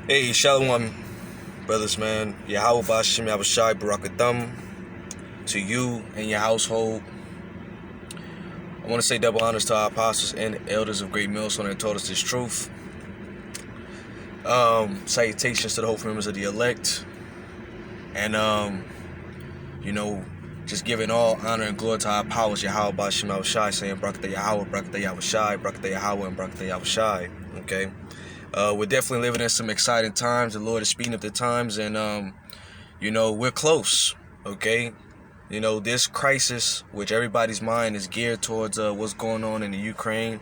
Hey, Shalom, brothers, man. Yahweh Bashim Yahushai Barakatham to you and your household. I want to say double honors to our apostles and elders of Great Millstone that taught us this truth. Salutations to the hopeful members of the elect. And, just giving all honor and glory to our powers, Yahweh Bashim Yahushai, saying Barakatah Yahweh, Barakatah Yahushai, Barakatah Yahweh, and Barakatah Yahushai. Okay? We're definitely living in some exciting times. The Lord is speeding up the times, and we're close. Okay, this crisis, which everybody's mind is geared towards, what's going on in the Ukraine,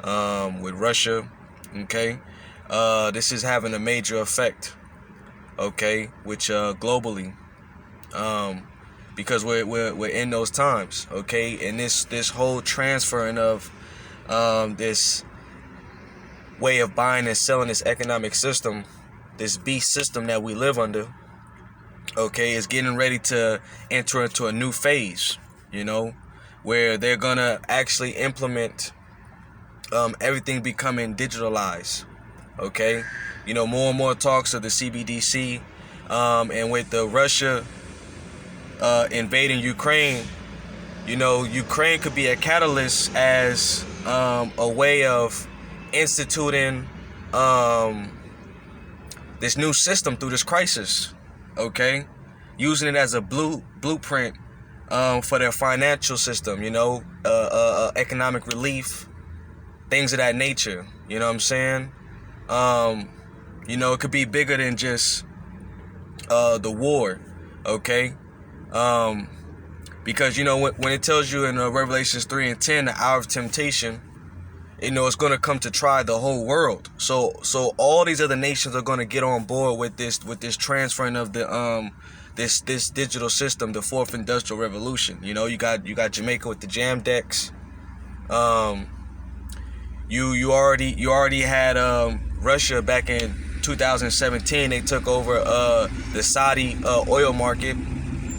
with Russia. Okay, this is having a major effect. Okay, which globally, because we're in those times. Okay, and this whole transferring of this way of buying and selling, this economic system, this beast system that we live under, okay, is getting ready to enter into a new phase, where they're gonna actually implement everything becoming digitalized. Okay, more and more talks of the CBDC, and with the Russia invading Ukraine, Ukraine could be a catalyst as a way of instituting this new system through this crisis, okay, using it as a blueprint for their financial system, economic relief, things of that nature. You know what I'm saying? It could be bigger than just the war, okay? Because when it tells you in Revelations 3:10, the hour of temptation, it's going to come to try the whole world. So all these other nations are going to get on board with this transferring of the this digital system, the fourth industrial revolution. You got Jamaica with the jam decks. You already had Russia back in 2017. They took over the Saudi oil market.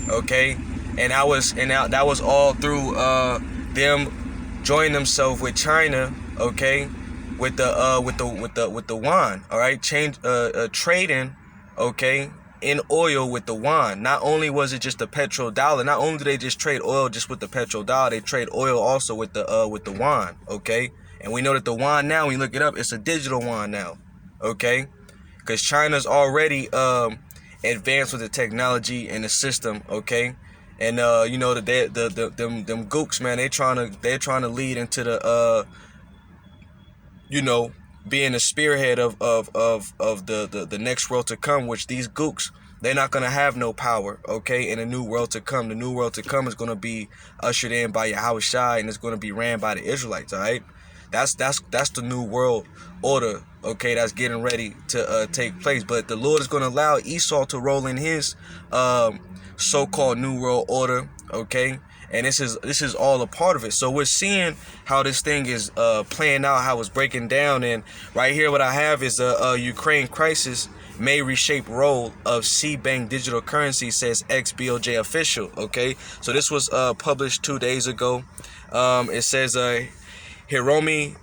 Okay, and that was all through them joining themselves with China. Okay, with the yuan. All right, trading. Okay, in oil with the yuan. Not only was it just the petrodollar. Not only do they just trade oil just with the petrodollar, they trade oil also with the yuan. Okay, and we know that the yuan now, when you look it up, it's a digital yuan now. Okay, because China's already advanced with the technology and the system. Okay, and them gooks, man, they're trying to lead into the being the spearhead of the next world to come, which these gooks, they're not going to have no power, okay, in the new world to come. The new world to come is going to be ushered in by Yahweh Shai, and it's going to be ran by the Israelites, all right? That's the new world order, okay, that's getting ready to take place. But the Lord is going to allow Esau to roll in his so-called new world order, okay? And this is all a part of it. So we're seeing how this thing is playing out, how it's breaking down. And right here, what I have is a Ukraine crisis may reshape role of C-Bank digital currency, says ex-BOJ official. Okay, so this was published 2 days ago. It says Hiromi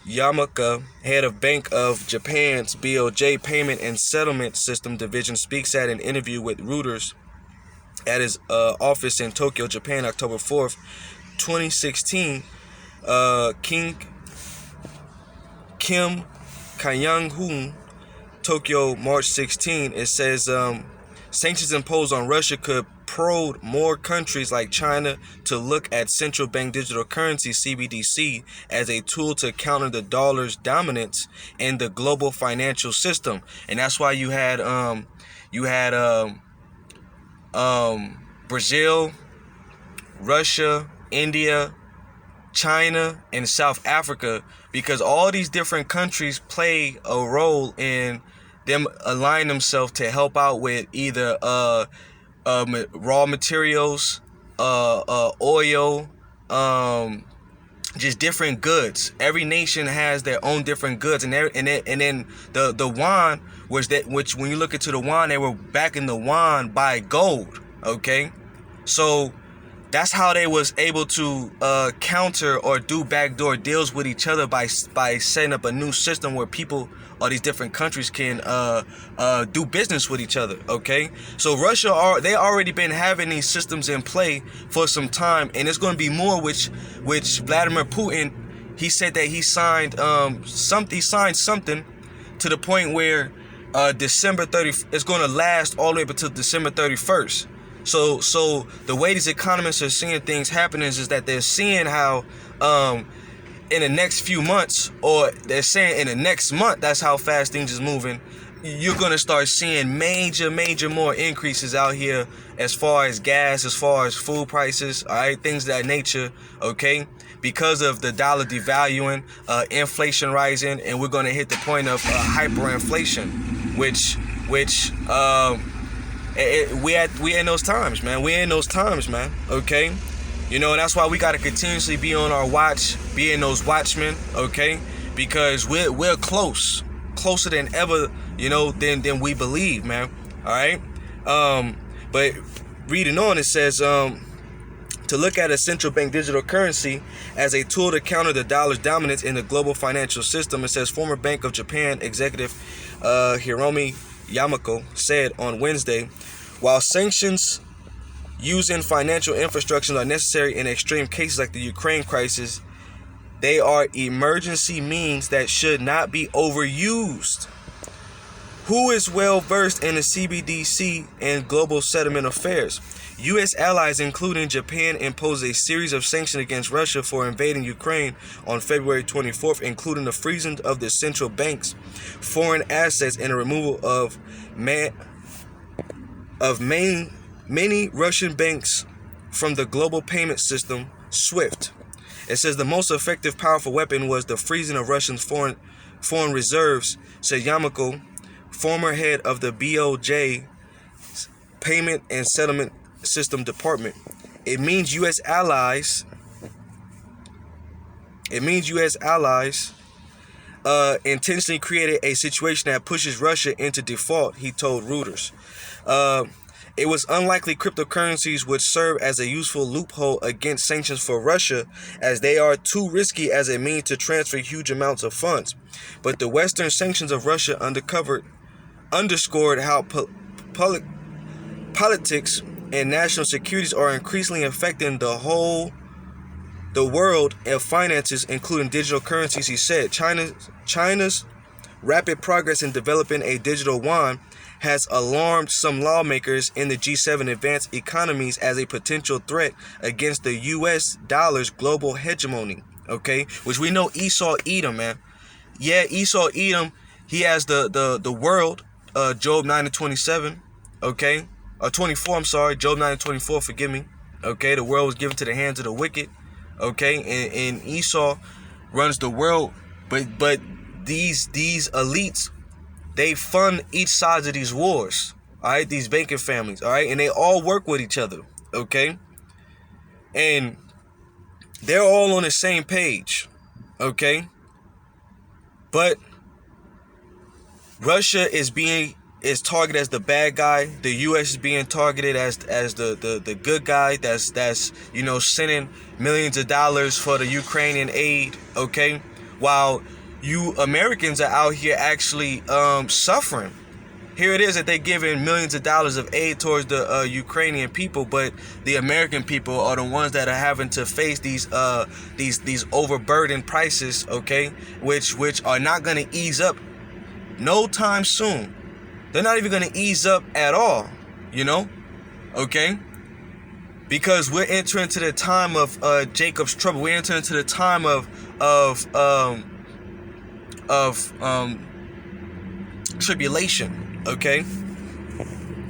Yamaka, head of Bank of Japan's BOJ Payment and Settlement System Division, speaks at an interview with Reuters at his office in Tokyo, Japan, October 4th, 2016. Kim Kanyang-hoon, Tokyo, March 16. It says sanctions imposed on Russia could prod more countries like China to look at central bank digital currency, CBDC, as a tool to counter the dollar's dominance in the global financial system. And that's why you had Brazil, Russia, India, China, and South Africa, because all these different countries play a role in them aligning themselves to help out with either raw materials, oil, just different goods. Every nation has their own different goods, and then the yuan was that, which when you look into the yuan, they were backing the yuan by gold. Okay, so That's how they was able to counter or do backdoor deals with each other by setting up a new system where people or these different countries can do business with each other. Okay, so Russia they already been having these systems in play for some time, and it's going to be more. Which Vladimir Putin, he said that he signed something to the point where December 30th it's going to last all the way up until December 31st. So the way these economists are seeing things happening is that they're seeing how in the next few months, or they're saying in the next month, that's how fast things is moving. You're going to start seeing major more increases out here as far as gas, as far as food prices, all right, things of that nature, okay? Because of the dollar devaluing, inflation rising, and we're going to hit the point of hyperinflation, which we in those times, man. We in those times, man. Okay, you know, and that's why we gotta continuously be on our watch, be in those watchmen. Okay, because we're closer than ever, you know, than we believe, man. All right. But reading on, it says to look at a central bank digital currency as a tool to counter the dollar's dominance in the global financial system. It says former Bank of Japan executive Hiromi Yamako said on Wednesday, while sanctions using financial infrastructure are necessary in extreme cases like the Ukraine crisis, they are emergency means that should not be overused. Who is well versed in the CBDC and global settlement affairs? U.S. allies, including Japan, imposed a series of sanctions against Russia for invading Ukraine on February 24th, including the freezing of the central bank's foreign assets and the removal of many Russian banks from the global payment system, SWIFT. It says the most effective, powerful weapon was the freezing of Russia's foreign reserves, said Yamako, former head of the BOJ Payment and Settlement System Department. It means U.S. allies intentionally created a situation that pushes Russia into default, he told Reuters. It was unlikely cryptocurrencies would serve as a useful loophole against sanctions for Russia, as they are too risky as a means to transfer huge amounts of funds. But the Western sanctions of Russia underscored how politics and national securities are increasingly affecting the world of finances, including digital currencies, he said. China's rapid progress in developing a digital yuan has alarmed some lawmakers in the G7 advanced economies as a potential threat against the U.S. dollar's global hegemony, okay? Which we know Esau Edom, man. Yeah, Esau Edom, he has the world, Job 9:27, okay? 24, I'm sorry, Job 9:24, forgive me. Okay, the world was given to the hands of the wicked, okay? And Esau runs the world, but these elites, they fund each side of these wars, all right? These banking families, all right? And they all work with each other, okay? And they're all on the same page, okay? But Russia is targeted as the bad guy. The U.S. is being targeted as the good guy that's you know, sending millions of dollars for the Ukrainian aid, okay? While you Americans are out here actually suffering. Here it is that they're giving millions of dollars of aid towards the Ukrainian people, but the American people are the ones that are having to face these overburdened prices, okay, which are not going to ease up no time soon. They're not even going to ease up at all, you know, okay, because we're entering into the time of Jacob's trouble. We're entering into the time of tribulation. Okay,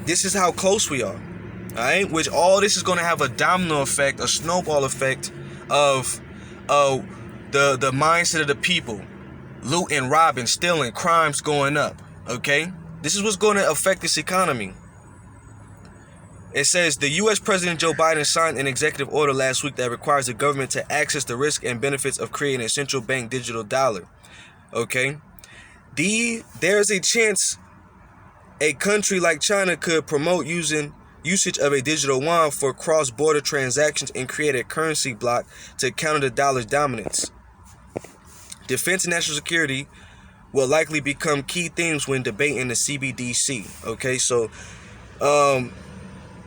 this is how close we are. All right, which all this is going to have a domino effect, a snowball effect of the mindset of the people, looting, robbing, stealing, crimes going up. Okay, this is what's going to affect this economy. It says the U.S. President Joe Biden signed an executive order last week that requires the government to access the risk and benefits of creating a central bank digital dollar. Okay, there's a chance a country like China could promote using usage of a digital yuan for cross-border transactions and create a currency bloc to counter the dollar's dominance. Defense and national security will likely become key themes when debating the CBDC. Okay, so,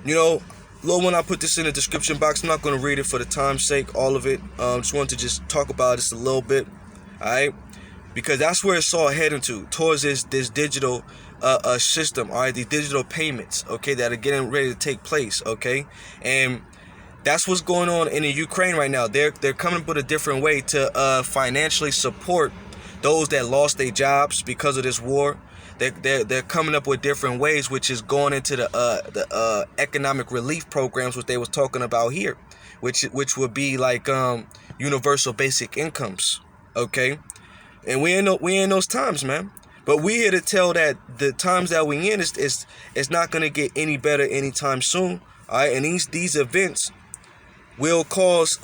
you know, little one, I put this in the description box. I'm not going to read it for the time's sake, all of it. Just wanted to just talk about this a little bit, all right? Because that's where it's all heading to, towards this digital system, all right? These digital payments, okay, that are getting ready to take place, okay? And that's what's going on in the Ukraine right now. They're coming up with a different way to financially support those that lost their jobs because of this war. They're coming up with different ways, which is going into the economic relief programs, which they was talking about here, which would be like universal basic incomes, okay? And we in those times, man. But we here to tell that the times that we in is not gonna get any better anytime soon, all right? And these events will cause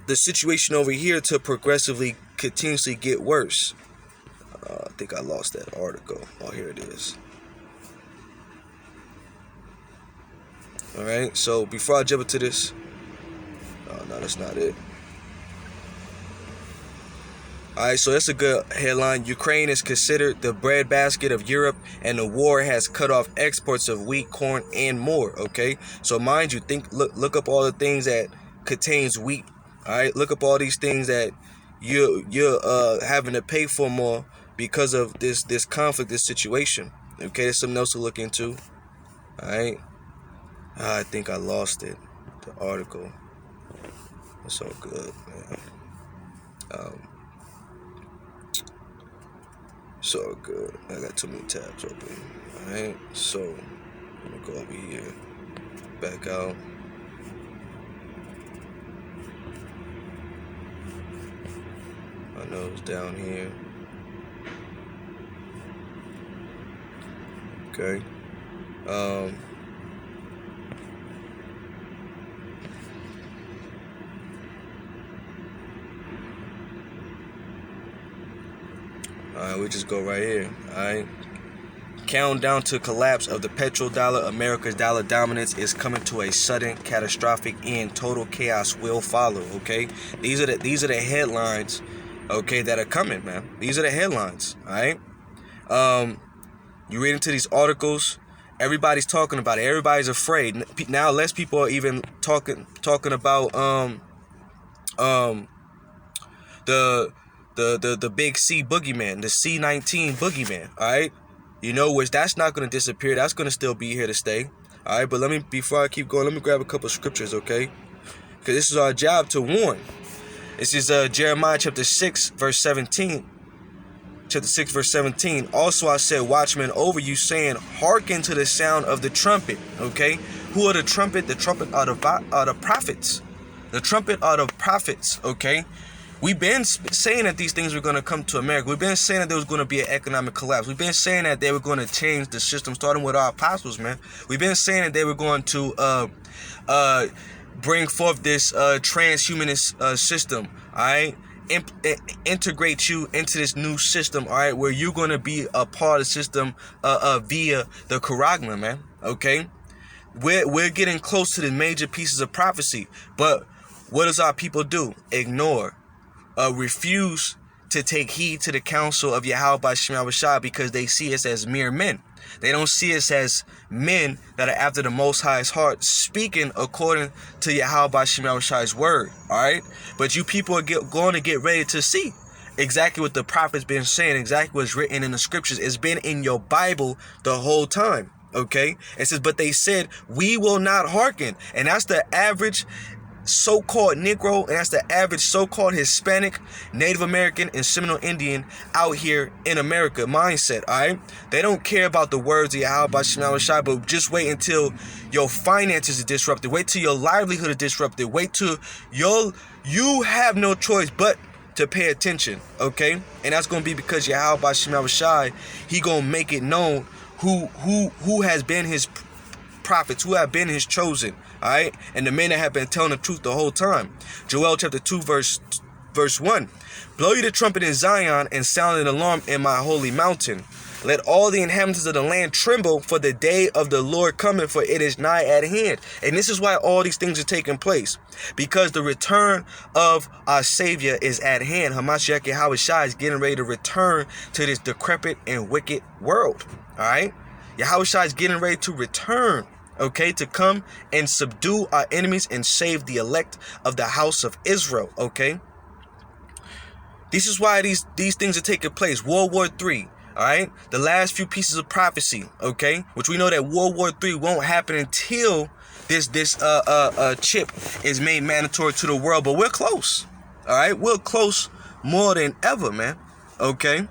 the situation over here to progressively, continuously get worse. I think I lost that article. Oh, here it is. All right, so before I jump into this, oh, no, that's not it. All right, so that's a good headline. Ukraine is considered the breadbasket of Europe, and the war has cut off exports of wheat, corn, and more. Okay, so mind you, look up all the things that contains wheat. All right, look up all these things that you're having to pay for more because of this conflict, this situation. Okay, there's something else to look into. All right, I think I lost it. The article. It's all good, man. So good. I got too many tabs open. Alright, so let me go over here. Back out. My nose down here. Okay. Alright, we just go right here. Alright. Countdown to collapse of the petrodollar. America's dollar dominance is coming to a sudden, catastrophic end. Total chaos will follow. Okay. These are the headlines. Okay, that are coming, man. These are the headlines. Alright. You read into these articles. Everybody's talking about it. Everybody's afraid now. Less people are even talking about the big C boogeyman, the C-19 boogeyman, all right? You know, which that's not going to disappear. That's going to still be here to stay, all right? But before I keep going, let me grab a couple scriptures, okay? Because this is our job to warn. This is Jeremiah chapter 6, verse 17. Chapter 6, verse 17. Also I said, watchmen over you, saying, hearken to the sound of the trumpet, okay? Who are the trumpet? The trumpet are the prophets. The trumpet are the prophets, okay? We've been saying that these things were going to come to America. We've been saying that there was going to be an economic collapse. We've been saying that they were going to change the system, starting with our apostles, man. We've been saying that they were going to bring forth this transhumanist system, all right? Integrate you into this new system, all right, where you're going to be a part of the system via the Charagma, man, okay? We're getting close to the major pieces of prophecy, but what does our people do? Ignore. Refuse to take heed to the counsel of Yahweh Shema Shah, because they see us as mere men. They don't see us as men that are after the Most High's heart, speaking according to Yahweh Shema Shah's word. All right, but you people are going to get ready to see exactly what the prophet's been saying, exactly what's written in the scriptures. It's been in your Bible the whole time. Okay, it says, but they said, we will not hearken, and that's the average so-called Negro, and that's the average so-called Hispanic, Native American, and Seminole Indian out here in America mindset, all right? They don't care about the words of Yahweh Shema Shai, but just wait until your finances are disrupted. Wait till your livelihood is disrupted. Wait till you have no choice but to pay attention, okay? And that's going to be because Yahweh Shema Shai, he going to make it known who has been his prophets, who have been his chosen, all right, and the men that have been telling the truth the whole time. Joel chapter 2 verse 1. Blow you the trumpet in Zion and sound an alarm in my holy mountain. Let all the inhabitants of the land tremble, for the day of the Lord cometh, for it is nigh at hand. And this is why all these things are taking place, because the return of our Savior is at hand. Hamashiach Yahushua is getting ready to return to this decrepit and wicked world. All right, Yahushua is getting ready to return, okay, to come and subdue our enemies and save the elect of the house of Israel. Okay, this is why these things are taking place. World War III. All right, the last few pieces of prophecy, okay, which we know that World War III won't happen until this chip is made mandatory to the world, but we're close. All right, we're close more than ever, man. Okay.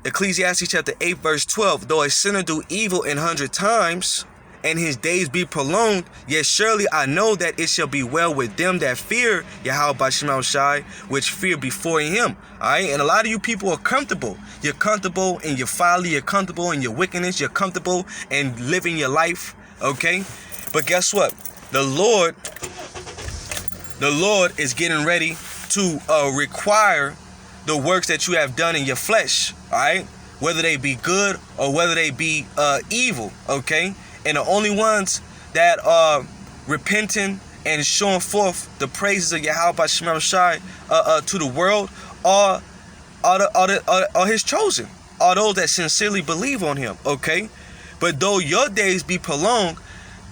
Ecclesiastes chapter 8 verse 12. Though a sinner do evil 100 times, and his days be prolonged, yet surely I know that it shall be well with them that fear Yahweh Bashim Shai, which fear before him. Alright, and a lot of you people are comfortable. You're comfortable in your folly, you're comfortable in your wickedness, you're comfortable in living your life. Okay? But guess what? The Lord is getting ready to require the works that you have done in your flesh. Alright? Whether they be good or whether they be evil. Okay? And the only ones that are repenting and showing forth the praises of Yahweh Bashim Shai to the world are his chosen, are those that sincerely believe on him. Okay, but though your days be prolonged,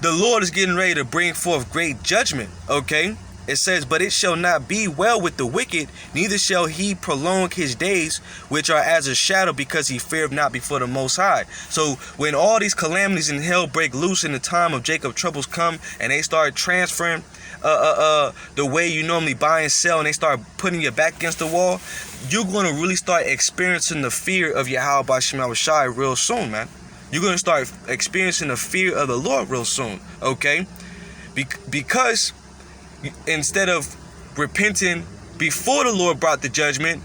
the Lord is getting ready to bring forth great judgment. Okay, it says, but it shall not be well with the wicked, neither shall he prolong his days, which are as a shadow, because he feareth not before the Most High. So when all these calamities in hell break loose in the time of Jacob troubles come, and they start transferring the way you normally buy and sell, and they start putting your back against the wall, you're going to really start experiencing the fear of Yahweh Bashim Shai real soon, man. You're going to start experiencing the fear of the Lord real soon. Okay, because instead of repenting before the Lord brought the judgment,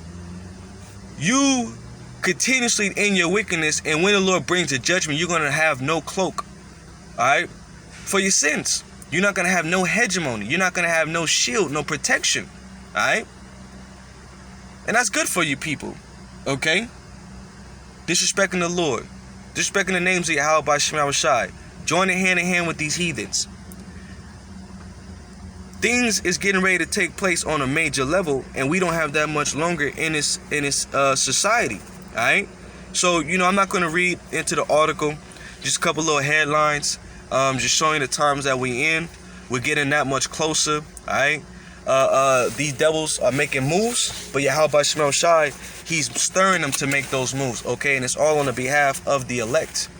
you continuously in your wickedness, and when the Lord brings the judgment, you're going to have no cloak, all right, for your sins. You're not going to have no hegemony. You're not going to have no shield, no protection, all right? And that's good for you people, okay? Disrespecting the Lord, disrespecting the names of Yahweh by Shema Shai, joining hand in hand with these heathens. Things is getting ready to take place on a major level, and we don't have that much longer in this society. All right, so I'm not going to read into the article, just a couple little headlines, just showing the times that we in. We're getting that much closer. All right, these devils are making moves, but Yahweh Bashim Shai, he's stirring them to make those moves. Okay, and it's all on the behalf of the elect.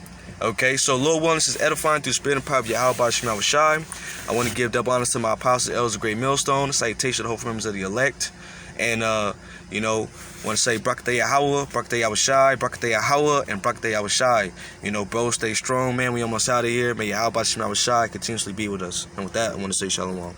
Okay, so Lord Wellness is edifying through spirit and power of Yahweh Bashim Shai. I want to give double honors to my apostles, elders of Great Millstone, salutation to the whole members of the elect, and want to say Brakateh Yahweh, Brakateh Yahushai, Brakateh Yahweh, and Brakateh Yahushai. Bro, stay strong, man. We almost out of here. May Yahweh Bashim Shai continuously be with us. And with that, I want to say Shalom.